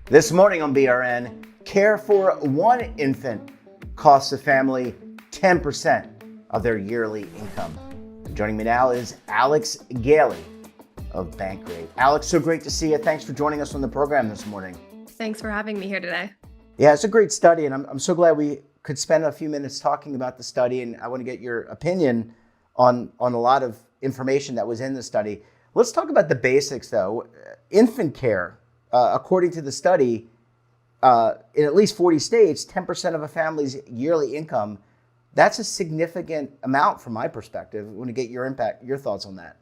This morning on BRN, care for one infant costs a family 10% of their yearly income. Joining me now is Alex Gailey of Bankrate. Alex, so great to see you. Thanks for joining us on the program this morning. Thanks for having me here today. Yeah, it's a great study, and I'm so glad we could spend a few minutes talking about the study, and I want to get your opinion on a lot of information that was in the study. Let's talk about the basics, though. Infant care, according to the study, in at least 40 states, 10% of a family's yearly income. That's a significant amount from my perspective. I want to get your thoughts on that.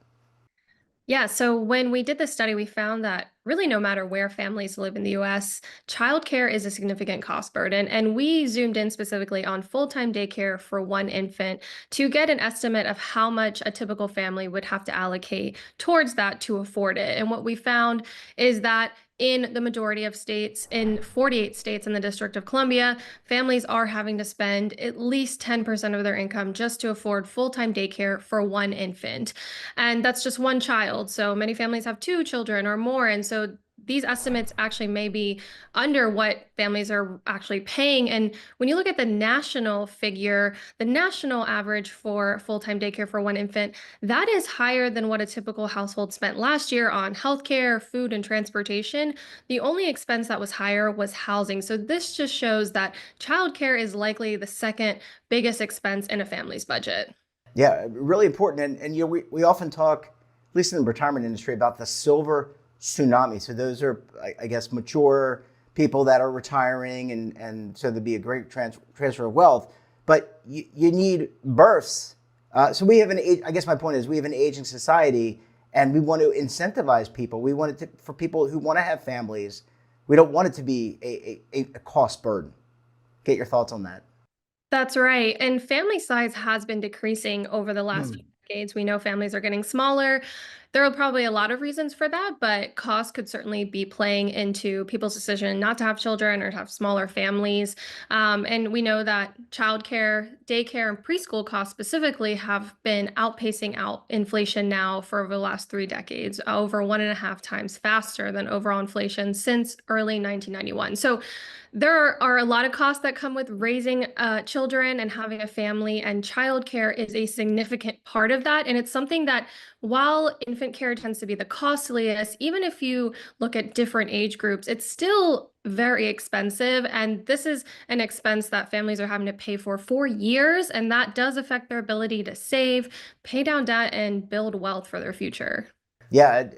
Yeah, so when we did this study, we found that really no matter where families live in the US, childcare is a significant cost burden. And we zoomed in specifically on full-time daycare for one infant to get an estimate of how much a typical family would have to allocate towards that to afford it. And what we found is that in the majority of states, in 48 states in the District of Columbia, families are having to spend at least 10% of their income just to afford full-time daycare for one infant. And that's just one child. So many families have two children or more. And so these estimates actually may be under what families are actually paying. And when you look at the national figure, the national average for full-time daycare for one infant, that is higher than what a typical household spent last year on healthcare, food, and transportation. The only expense that was higher was housing. So this just shows that childcare is likely the second biggest expense in a family's budget. Yeah, really important. And we often talk, at least in the retirement industry, about the silver tsunami. So those are, I guess, mature people that are retiring, and so there'd be a great transfer of wealth. But you need births. So we have I guess my point is we have an aging society, and we want to incentivize people. We want it for people who want to have families. We don't want it to be a cost burden. Get your thoughts on that. That's right. And family size has been decreasing over the last few decades. We know families are getting smaller. There are probably a lot of reasons for that, but cost could certainly be playing into people's decision not to have children or to have smaller families. And we know that childcare, daycare, and preschool costs specifically have been outpacing out inflation now for over the last 3 decades, over 1.5 times faster than overall inflation since early 1991. So there are a lot of costs that come with raising children and having a family, and childcare is a significant part of that. And it's something that, while infant care tends to be the costliest, even if you look at different age groups, it's still very expensive. And this is an expense that families are having to pay for years, and that does affect their ability to save, pay down debt, and build wealth for their future. Yeah,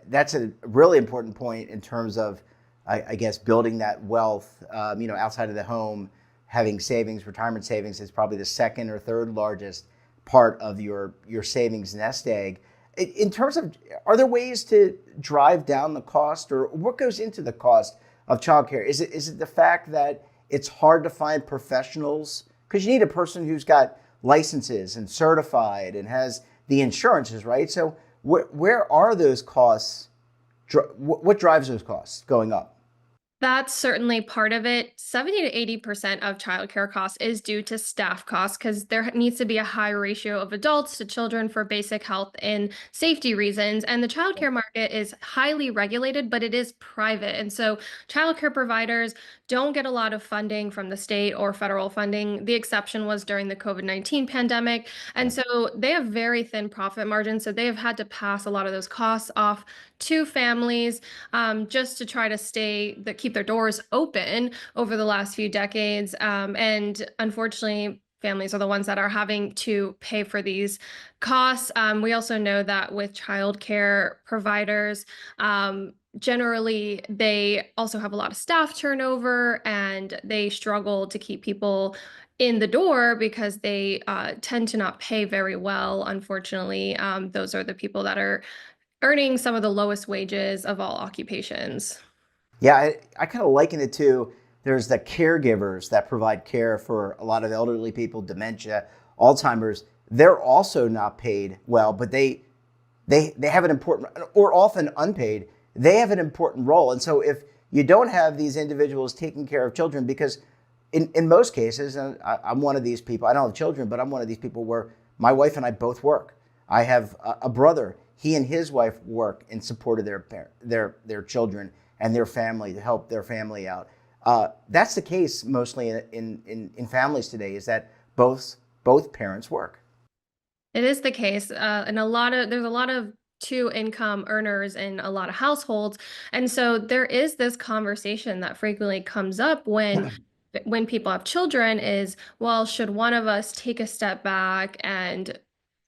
that's a really important point in terms of, I guess, building that wealth, outside of the home. Having savings, retirement savings, is probably the second or third largest part of your savings nest egg. In terms of, are there ways to drive down the cost, or what goes into the cost of childcare? Is it the fact that it's hard to find professionals? Because you need a person who's got licenses and certified and has the insurances, right? So where are those costs? What drives those costs going up? That's certainly part of it. 70 to 80% of childcare costs is due to staff costs because there needs to be a high ratio of adults to children for basic health and safety reasons. And the childcare market is highly regulated, but it is private. And so childcare providers don't get a lot of funding from the state or federal funding. The exception was during the COVID-19 pandemic. And so they have very thin profit margins. So they have had to pass a lot of those costs off to families, just to try to keep their doors open over the last few decades. And unfortunately, families are the ones that are having to pay for these costs. We also know that with childcare providers, generally, they also have a lot of staff turnover, and they struggle to keep people in the door because they tend to not pay very well. Unfortunately, those are the people that are earning some of the lowest wages of all occupations. Yeah, I kind of liken it to, there's the caregivers that provide care for a lot of elderly people, dementia, Alzheimer's. They're also not paid well, but they have an important, or often unpaid, they have an important role. And so if you don't have these individuals taking care of children, because in most cases, and I'm one of these people, I don't have children, but I'm one of these people where my wife and I both work. I have a brother. he and his wife work in support of their children and their family, to help their family out. That's the case mostly in families today, is that both parents work. It is the case, and there's a lot of two income earners in a lot of households, and so there is this conversation that frequently comes up when people have children is, well, should one of us take a step back and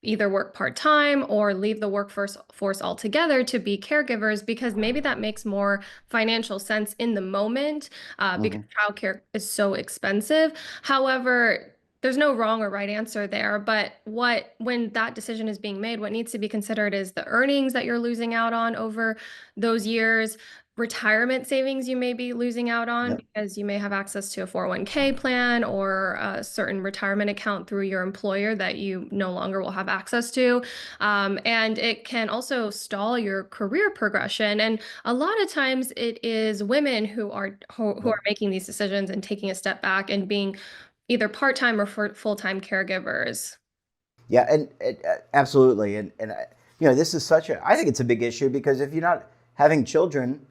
either work part-time or leave the workforce force altogether to be caregivers, because maybe that makes more financial sense in the moment, because Hmm. childcare is so expensive. However, there's no wrong or right answer there, but when that decision is being made, what needs to be considered is the earnings that you're losing out on over those years, retirement savings you may be losing out on Yep. because you may have access to a 401k plan or a certain retirement account through your employer that you no longer will have access to. And it can also stall your career progression. And a lot of times it is women who Yep. are making these decisions and taking a step back and being either part-time or full-time caregivers. Yeah, and absolutely, and this is I think it's a big issue, because if you're not having children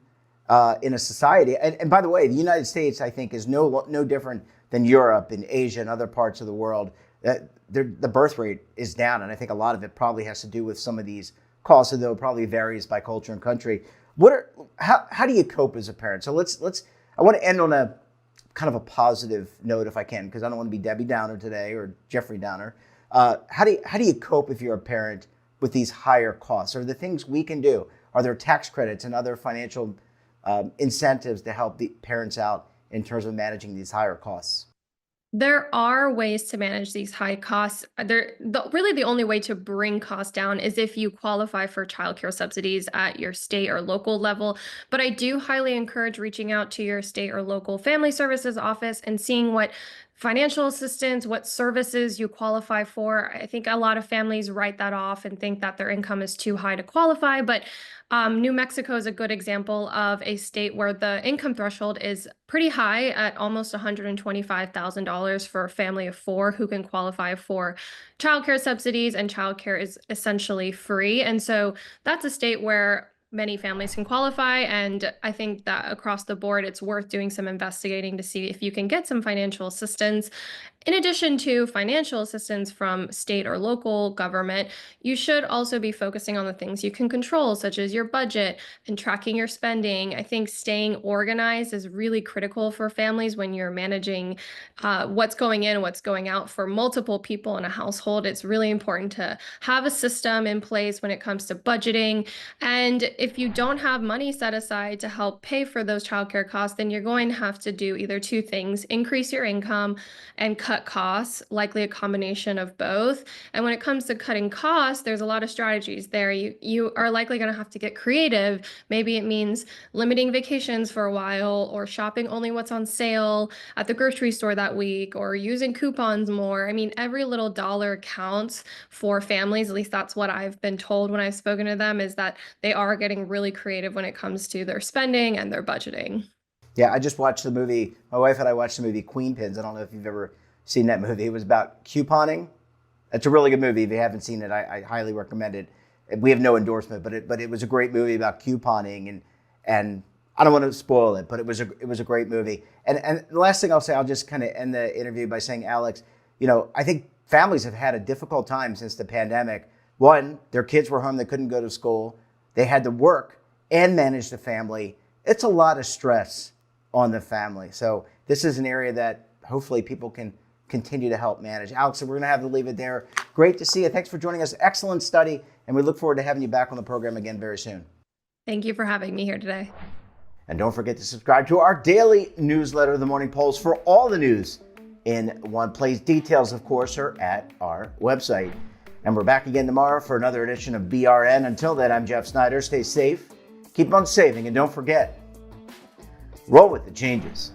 in a society, and by the way, the United States, I think, is no different than Europe and Asia and other parts of the world. The birth rate is down, and I think a lot of it probably has to do with some of these costs, although it probably varies by culture and country. How do you cope as a parent? So I want to end on a kind of a positive note, if I can, because I don't want to be Debbie Downer today or Jeffrey Downer. How do you cope if you're a parent with these higher costs? Are there things we can do? Are there tax credits and other financial incentives to help the parents out in terms of managing these higher costs? There are ways to manage these high costs. Really the only way to bring costs down is if you qualify for childcare subsidies at your state or local level. But I do highly encourage reaching out to your state or local family services office and seeing what financial assistance, what services you qualify for. I think a lot of families write that off and think that their income is too high to qualify, but New Mexico is a good example of a state where the income threshold is pretty high at almost $125,000 for a family of four who can qualify for childcare subsidies, and childcare is essentially free. And so that's a state where many families can qualify. And I think that across the board, it's worth doing some investigating to see if you can get some financial assistance. In addition to financial assistance from state or local government, you should also be focusing on the things you can control, such as your budget and tracking your spending. I think staying organized is really critical for families when you're managing what's going in, what's going out for multiple people in a household. It's really important to have a system in place when it comes to budgeting. And if you don't have money set aside to help pay for those childcare costs, then you're going to have to do either two things: increase your income and cut costs, likely a combination of both. And when it comes to cutting costs, there's a lot of strategies there. You are likely going to have to get creative. Maybe it means limiting vacations for a while, or shopping only what's on sale at the grocery store that week, or using coupons more. I mean, every little dollar counts for families. At least that's what I've been told when I've spoken to them, is that they are getting really creative when it comes to their spending and their budgeting. Yeah, I just watched the movie. My wife and I watched the movie Queen Pins. I don't know if you've ever seen that movie. It was about couponing. It's a really good movie. If you haven't seen it, I highly recommend it. We have no endorsement, but it was a great movie about couponing, and I don't want to spoil it, but it was a great movie. And the last thing I'll say, I'll just kind of end the interview by saying, Alex, I think families have had a difficult time since the pandemic. One, their kids were home; they couldn't go to school. They had to work and manage the family. It's a lot of stress on the family. So this is an area that hopefully people can continue to help manage. Alex, we're going to have to leave it there. Great to see you. Thanks for joining us. Excellent study. And we look forward to having you back on the program again very soon. Thank you for having me here today. And don't forget to subscribe to our daily newsletter, The Morning Pulse, for all the news in one place. Details, of course, are at our website. And we're back again tomorrow for another edition of BRN. Until then, I'm Jeff Snyder. Stay safe, keep on saving, and don't forget, roll with the changes.